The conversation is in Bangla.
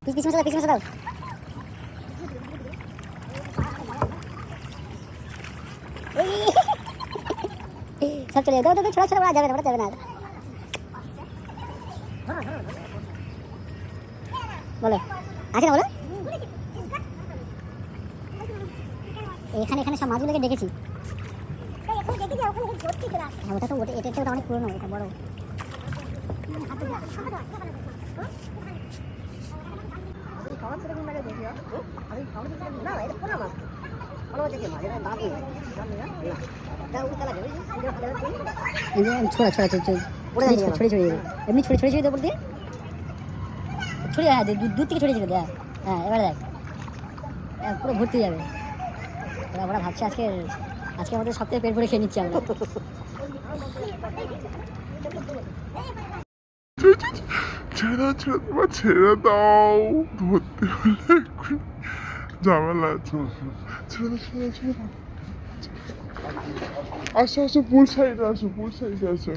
পিছনে দাও, পিছনে দাও। সব চলে দাও, দাও, ছোড়া ছোড়া যাবে না, যাবে না। বলো আছে না বলো। এখানে এখানে সব মাছগুলোকে দেখেছি। ওটা তো এটা অনেক পুরনো, এটা বড়। ছোড়া ছোড়া ছড়ে ছড়িয়ে দেবে, এমনি ছড়ে ছড়ে ছড়িয়ে দেবো দিয়ে ছড়িয়ে, হ্যাঁ দূর থেকে ছড়িয়ে ছিল দেখ। হ্যাঁ এবার দেখ পুরো ভর্তি যাবে। আমরা ভাবছি আজকে আমাদের সপ্তাহে পেট ভরে খেয়ে নিচ্ছি আমরা। ছেড়ে দাও, ছেড়ে দাও, ছেড়ে দাও, ধরতে হলে ঝামেলা আছে। ছেড়ে দাও, ছেড়ে দাও, ছেড়ে দাও। আসো আসো, পুল সাইডে আসো, পুল সাইডে আসো।